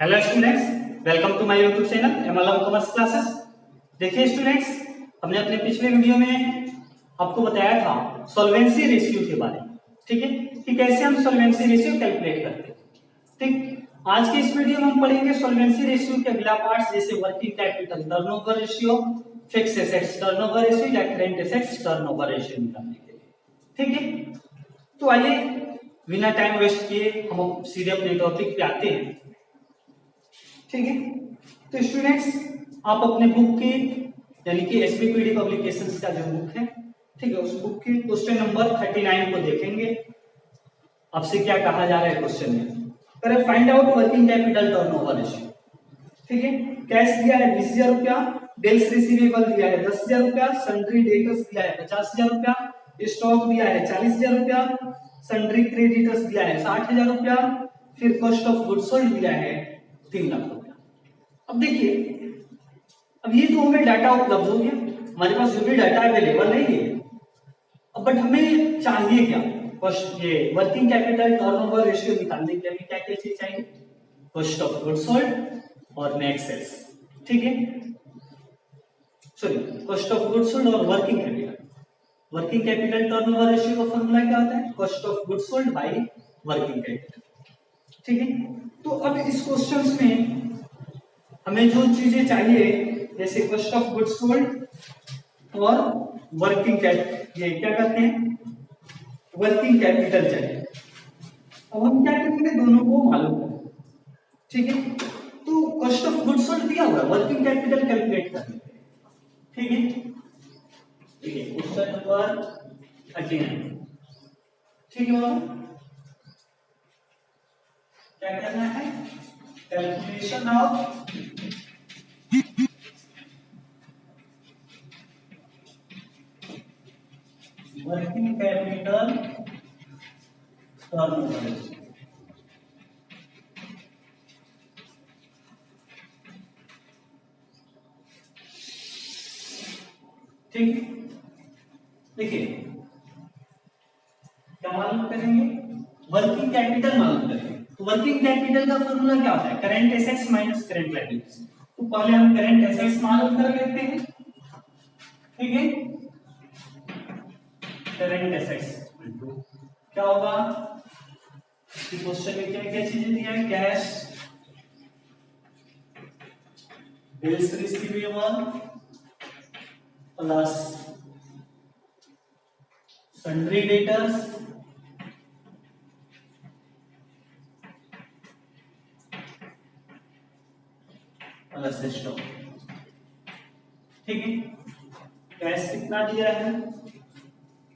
Hello students, welcome to my YouTube channel MLM commerce classes. देखिए students, हमने अपने पिछले वीडियो में आपको बताया था सॉल्वेंसी रेशियो के बारे में, ठीक है, कि कैसे हम सॉल्वेंसी रेशियो कैलकुलेट करते हैं। ठीक, आज के इस वीडियो में हम पढ़ेंगे सॉल्वेंसी रेशियो के अगला पार्ट, जैसे working capital turnover ratio, fixed assets turnover ratio या करेंट एसेट्स टर्नओवर रेशियो निकालने के लिए। ठीक है, तो आइए बिना टाइम वेस्ट किए हम सीधे अपने टॉपिक पे आते हैं। ठीक है, तो स्टूडेंट्स आप अपने बुक की यानी कि एसपीपीडी पब्लिकेशंस का जो बुक है, ठीक है, उस बुक की क्वेश्चन नंबर 39 को देखेंगे। आपसे क्या कहा जा रहा है क्वेश्चन में, करें find out working capital turnover ratio. ठीक है, कैश दिया है 20,000 रुपया, बिल्स रिसीवेबल दिया है 10,000 रुपया, सन्ड्री डेटर्स दिया है 50,000 रुपया, स्टॉक दिया है 40,000 रुपया, सन्ड्री क्रेडिटर्स दिया है 60,000 रुपया, फिर कॉस्ट ऑफ गुड्स सोल्ड दिया है 3 लाख रुपया। अब देखिए, अब ये तो हमें डाटा उपलब्ध हो गया, हमारे पास जो भी डाटा अवेलेबल नहीं है। अब बट हमें चाहिए क्या, ये वर्किंग कैपिटल टर्नओवर रेशियो निकालने के लिए हमें क्या क्या चीज चाहिए, कॉस्ट ऑफ गुड्स सोल्ड और नेट सेल्स। ठीक है, sorry, cost of goods sold और working capital. Working capital turnover ratio का फॉर्मूला क्या होता है, cost of goods sold by working capital. ठीक है, तो अब इस क्वेश्चंस में हमें जो चीजें चाहिए, जैसे कॉस्ट ऑफ गुड्स सोल्ड और वर्किंग कैपिटल, ये क्या करते हैं, वर्किंग कैपिटल चाहिए। अब हम क्या करेंगे, दोनों को मालूम करें। ठीक है, तो कॉस्ट ऑफ गुड्स सोल्ड दिया हुआ है, वर्किंग कैपिटल कैलकुलेट करना है। ठीक है, ठीक है, क्वेश्चन नंबर 39। ठीक है बाबू, क्या करना है, calculation of working capital turnover ratio. ठीक, देखिए क्या मालूम करेंगे, वर्किंग कैपिटल मालूम करेंगे। तो वर्किंग कैपिटल का फॉर्मूला क्या होता है, current assets minus current liabilities. तो पहले हम करंट एसेट्स मालूम कर लेते हैं। ठीक है, करंट एसेट्स क्या होगा, क्वेश्चन में क्या क्या चीजें दिया है, cash, bills receivable plus sundry debtors plus stock. ठीक है, कैश कितना दिया है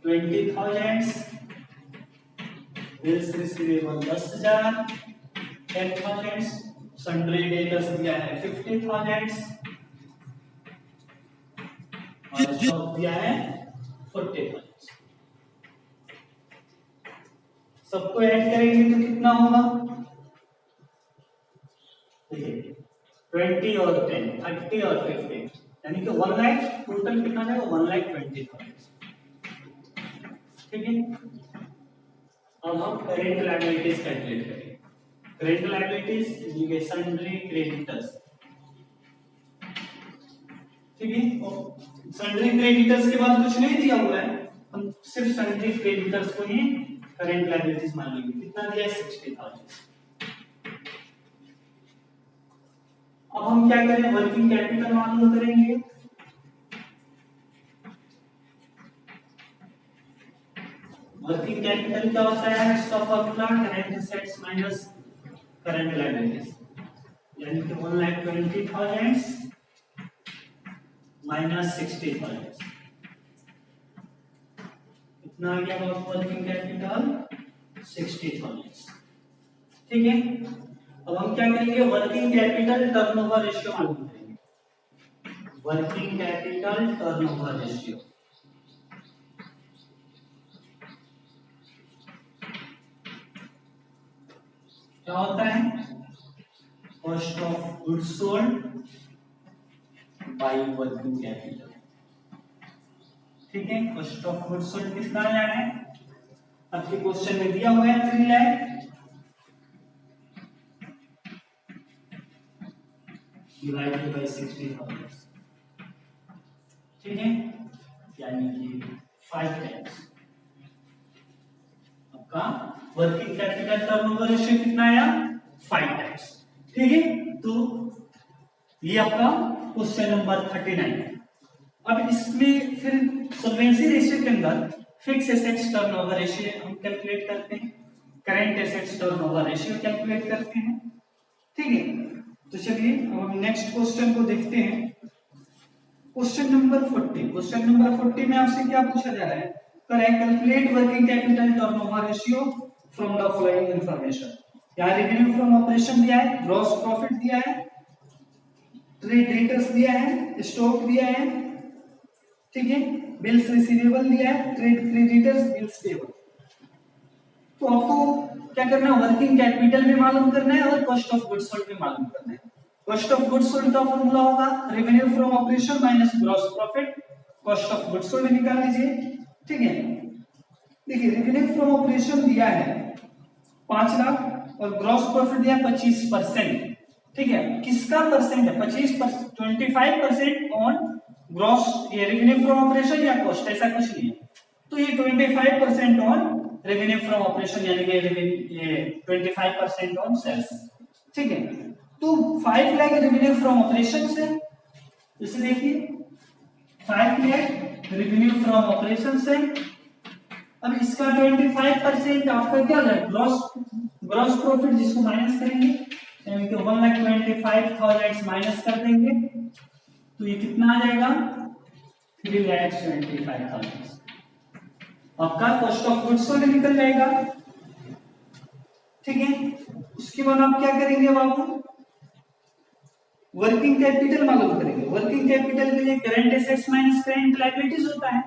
20,000, बिल्स रिसीवेबल 10,000, 10,000, सन्ड्री डेटर्स दिया है 50,000 और स्टॉक दिया है 40,000। सबको ऐड करेंगे तो कितना होगा, देखिए 20 और 10, 30 और 50, यानी कि 1 लाख, टोटल कितना जाएगा 1,20,000। ठीक है, अब हम करेंट लायबिलिटीज कैलकुलेट करेंगे। Current liabilities sundry creditors. ठीक है, सन्ड्री क्रेडिटर्स के बाद कुछ नहीं दिया हुआ है, हम सिर्फ सन्ड्री क्रेडिटर्स को ही करेंट लायबिलिटीज मान लेंगे। कितना दिया है 60,000। अब हम क्या करें, वर्किंग कैपिटल मालूम करेंगे। वर्किंग कैपिटल क्या होता है, इसका formula current assets minus current liabilities, यानी कि 1,20,000 माइनस 60,000। कितना आ गया वर्किंग कैपिटल 60,000। ठीक है, अब हम क्या करेंगे, वर्किंग कैपिटल टर्नओवर रेशियो मालूम करेंगे। वर्किंग कैपिटल टर्नओवर रेशियो क्या होता है, cost of goods sold by working capital. ठीक है, कॉस्ट ऑफ गुड्स सोल्ड कितना आया है, आपके क्वेश्चन में दिया हुआ है 3 लाख, डिवाइडेड बाई 60,000, ठीक है, यानी कि 5 टाइम्स आपका वर्किंग कैपिटल टर्नओवर रेशियो कितना आया, 5 टाइम्स, ठीक है। तो ये आपका क्वेश्चन नंबर 39 है। अब इसमें फिर सॉल्वेंसी रेशियो के अंदर फिक्स एसेट्स टर्नओवर रेशियो हम कैलकुलेट करते हैं, current assets turnover ratio calculate करते हैं, ठीक है। तो चलिए अब हम नेक्स्ट क्वेश्चन को देखते हैं। क्वेश्चन नंबर 40, क्वेश्चन नंबर 40 में आपसे क्या पूछा जा रहा है, calculate working capital turnover ratio from the following information. यहाँ रेवेन्यू फ्रॉम ऑपरेशन दिया है, ग्रॉस प्रॉफिट दिया है, ट्रेड डेटर्स दिया है, स्टॉक दिया है, ठीक है, बिल्स रिसीवेबल दिया है, ट्रेड क्रेडिटर्स, बिल्स पेबल। तो आपको क्या करना है, वर्किंग कैपिटल भी मालूम करना है और कॉस्ट ऑफ गुड्स सोल्ड भी मालूम करना है। कॉस्ट ऑफ गुड्स सोल्ड का फॉर्मूला होगा revenue from operation minus gross profit, cost of goods sold निकाल लीजिए, ठीक है। देखिए रेवेन्यू फ्रॉम ऑपरेशन दिया है 5 लाख और ग्रॉस प्रॉफिट दिया 25%, ठीक है। किसका परसेंट है, 25%, 25% ऑन ग्रॉस, ये रेवेन्यू फ्रॉम ऑपरेशन या कॉस्ट, ऐसा कुछ नहीं है। तो ये 25% ऑन रेवेन्यू फ्रॉम ऑपरेशन, यानी कि ये 25% ऑन सेल्स, ठीक है। तो 5 लाख रेवेन्यू फ्रॉम ऑपरेशन से, इसे देखिए 5 लाख रेवेन्यू फ्रॉम ऑपरेशन से, अब इसका 25% आपका क्या है, ग्रॉस प्रॉफिट, जिसको माइनस करेंगे, यानी कि 1,25,000 माइनस कर देंगे, तो ये कितना आ जाएगा, 3,25,000। आपका कॉस्ट ऑफ गुड्स सोल्ड निकल जाएगा, ठीक है। उसके बाद आप क्या करेंगे बाबू, वर्किंग कैपिटल मालूम करेंगे। वर्किंग कैपिटल के लिए current assets minus current liabilities होता है।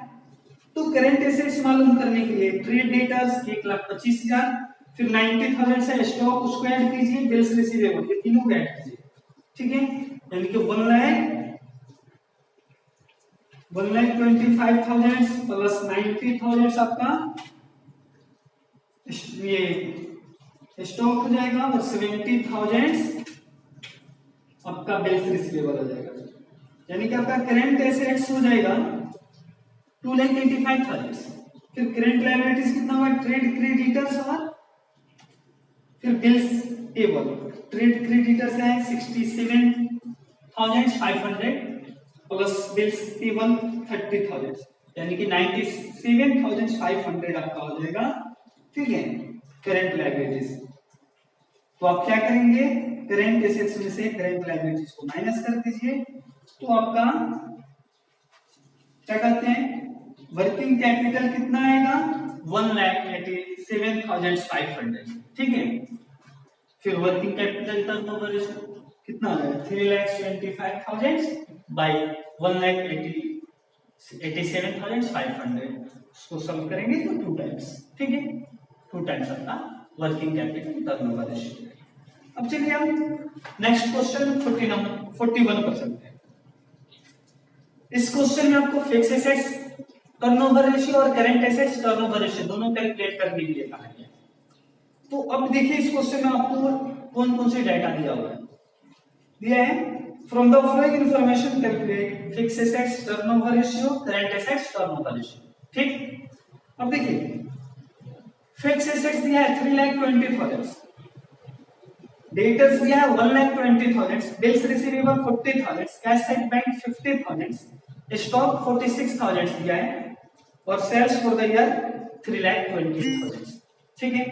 तो करंट एसेट्स मालूम करने के लिए ट्रेड डेटर्स 1,25,000, फिर 90,000 से स्टॉक, उसको ऐड कीजिए, बिल्स रिसीवेबल, ये तीनों को ऐड कीजिए, ठीक है, यानी कि 1,25,000 प्लस 90,000 आपका ये स्टॉक हो जाएगा और 70,000 आपका बिल्स रिसीवेबल हो जाएगा, यानी कि आपका करंट एसेट्स हो जाएगा 2,85,000। फिर करंट लायबिलिटीज कितना हुआ, ट्रेड क्रेडिटर्स और फिर बिल्स पेबल। ट्रेड क्रेडिटर्स है 67,500 प्लस बिल्स पेबल 30,000, यानी कि 97,500 आपका हो जाएगा, ठीक है, करंट लायबिलिटीज। तो आप क्या करेंगे, करंट एसेट्स में से करंट लायबिलिटीज को माइनस कर दीजिए, तो आपका क्या कहते हैं, वर्किंग कैपिटल कितना आएगा, 1,87,500, ठीक है। फिर वर्किंग कैपिटल टर्नओवर रेशियो कितना आएगा, 3,25,000 बाय 1,87,500, उसको सॉल्व करेंगे तो 2 टाइम्स, ठीक है, 2 टाइम्स आपका वर्किंग कैपिटल टर्नओवर रेशियो। अब चलिए हम नेक्स्ट क्वेश्चन 41 पर चलते हैं। इस क्वेश्चन में आपको फिक्स एसेट्स टर्नओवर रेशियो और करंट एसेट्स टर्नओवर रेशियो दोनों कैलकुलेट करने के लिए कहा गया। तो अब देखिए इस क्वेश्चन में आपको कौन कौन से डाटा दिया हुआ है, दिया है from the following information calculate fix assets turnover ratio, current assets turnover ratio, ठीक। अब देखिए फिक्स एसेट्स दिया है 3,20,000, डेटर्स दिया है 1,20,000, bills receivable 40,000, cash at bank 50,000, stock 46,000 दिया है और सेल्स फॉर द ईयर 3,20,000, ठीक है।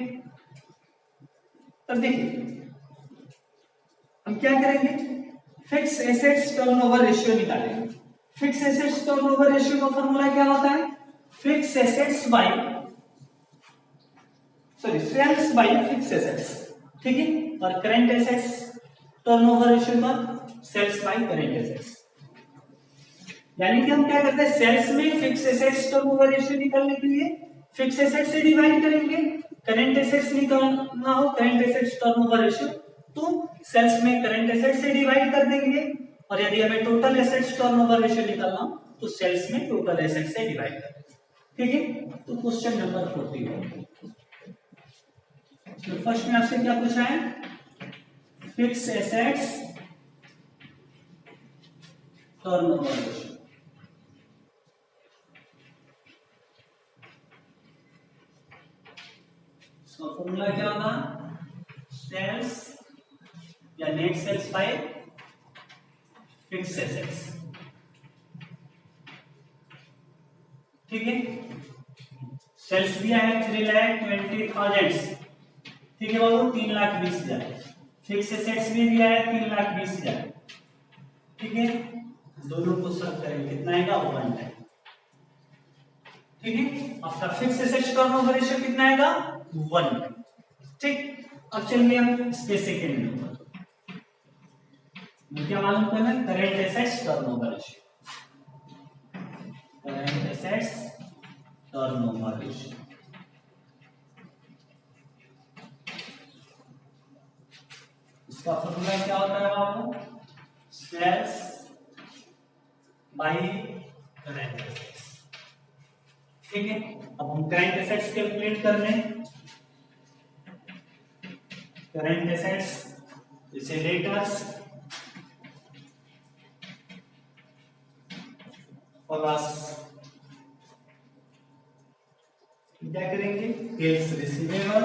अब देखिए हम क्या करेंगे, फिक्स एसेट्स टर्नओवर रेशियो निकालेंगे। फिक्स एसेट्स टर्नओवर रेशियो का फॉर्मूला क्या होता है, fix assets by sales by fix assets, ठीक है, और करंट एसेट्स टर्नओवर रेशियो का सेल्स बाय करंट एसेट्स। यानी कि हम क्या करते हैं, सेल्स में फिक्स एसेट्स टर्नओवर रेशियो निकालने के लिए फिक्स एसेट्स से डिवाइड करेंगे, करंट एसेट्स निकालना हो करंट एसेट्स टर्नओवर रेशियो तो सेल्स में करंट एसेट्स से डिवाइड कर देंगे, और यदि हमें टोटल एसेट्स टर्नओवर रेशियो निकालना हो तो सेल्स में टोटल एसेट्स से डिवाइड कर देंगे, ठीक है। तो क्वेश्चन नंबर 41 फर्स्ट में आपसे क्या पूछा है, फिक्स एसेट्स टर्नओवर रेशियो। इसका फॉर्मूला क्या होगा, सेल्स या net sales by fixed assets. ठीक है, सेल्स दिया है 3,20,000, ठीक है बाबू, 3,20,000। फिक्स एसेट्स भी दिया है 3,20,000। ठीक है, दोनों को सॉल्व करेंगे, कितना आएगा 1 है। ठीक है, आपका फिक्स एसेट्स टर्नओवर रेशियो कितना आएगा 1। ठीक, अब चलिए हम इसके सेकंड नंबर क्या मालूम करना है, current assets turnover ratio. Current assets turnover ratio, इसका फॉर्मूला क्या होता है बाबू, सेल्स बाय करेंट एसेट्स। ठीक है, अब हम करेंट एसेट्स कैलकुलेट कर लें। करेंट एसेट्स जैसे डेटर्स प्लस क्या करेंगे, सेल्स रिसीवेबल,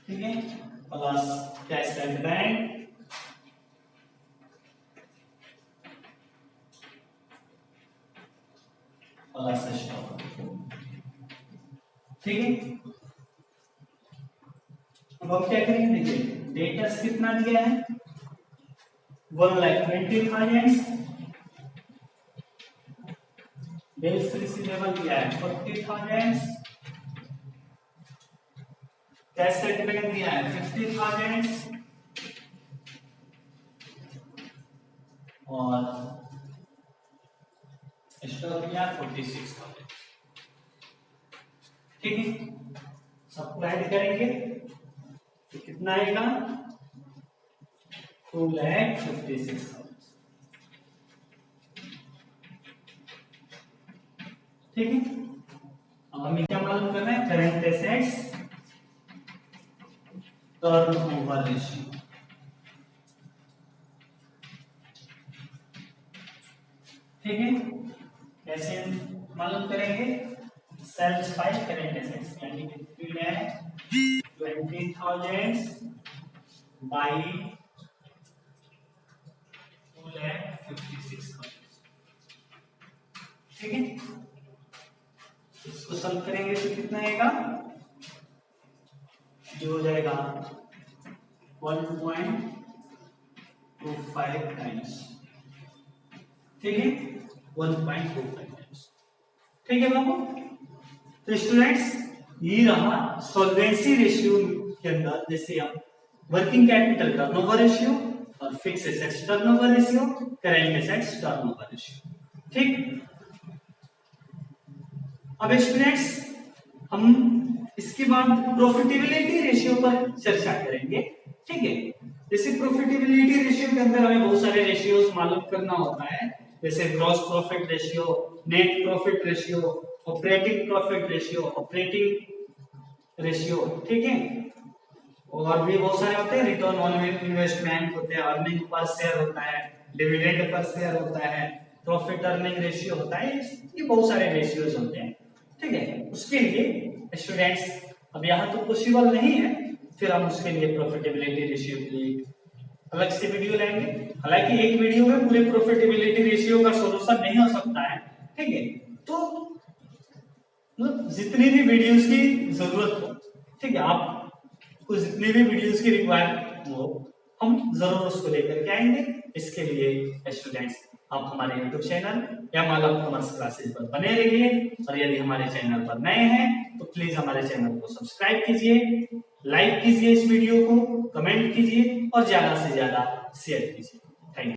ठीक है, plus cash at bank, plus stock. ठीक है, अब हम क्या करेंगे, देखिए डेटर्स कितना दिया है 1,20,000, बिल्स रिसीवेबल दिया है 40,000, कैश सेटलमेंट दिया है 50,000 और स्टॉक दिया 46,000। ठीक है, सबको ऐड करेंगे तो कितना आएगा 2,56,000। ठीक है, अब हमें क्या मालूम करना है, करंट एसेट्स टर्नओवर रेशियो। ठीक है, कैसे मालूम करेंगे, सेल्स बाय करंट एसेट्स, यानी कि 20,000 बाय 2,56,000। ठीक है, इसको सॉल्व करेंगे तो कितना आएगा, जो हो जाएगा 1.25 टाइम्स। ठीक है, 1.25 टाइम्स। ठीक है बाबू, तो स्टूडेंट्स ये रहा सॉल्वेंसी रेशियो के अंदर, जैसे हम वर्किंग कैपिटल टर्नओवर रेशियो और fix assets turnover ratio, current assets turnover ratio. ठीक, अब स्टूडेंट्स हम इसके बाद प्रॉफिटेबिलिटी रेशियो पर चर्चा करेंगे। ठीक है, जैसे प्रॉफिटेबिलिटी रेशियो के अंदर हमें बहुत सारे रेशियोज मालूम करना होता है, जैसे gross profit ratio, net profit ratio, operating profit ratio, operating ratio. ठीक है, और भी बहुत सारे होते हैं, रिटर्न ऑन इन्वेस्टमेंट होते हैं, अर्निंग पर शेयर होता है, डिविडेंड पर शेयर होता है, प्रॉफिट अर्निंग रेशियो होता है, ये बहुत सारे रेशियोज होते हैं। ठीक है, उसके लिए स्टूडेंट्स अब यहाँ तो पॉसिबल नहीं है, फिर हम उसके लिए प्रॉफिटेबिलिटी रेशियो के लिए अलग से वीडियो लेंगे। हालांकि एक वीडियो में पूरे प्रॉफिटेबिलिटी रेशियो का सॉल्यूशन नहीं हो सकता है। ठीक है, तो जितनी भी वीडियोस की जरूरत हो, ठीक है, आपको जितनी भी वीडियोस की रिक्वायरमेंट हो, हम जरूर उसको लेकर के आएंगे। इसके लिए स्टूडेंट्स आप हमारे YouTube चैनल या मालव कॉमर्स क्लासेस पर बने रहिए, और यदि हमारे चैनल पर नए हैं तो प्लीज हमारे चैनल को सब्सक्राइब कीजिए, लाइक कीजिए, इस वीडियो को कमेंट कीजिए और ज्यादा से ज्यादा शेयर कीजिए।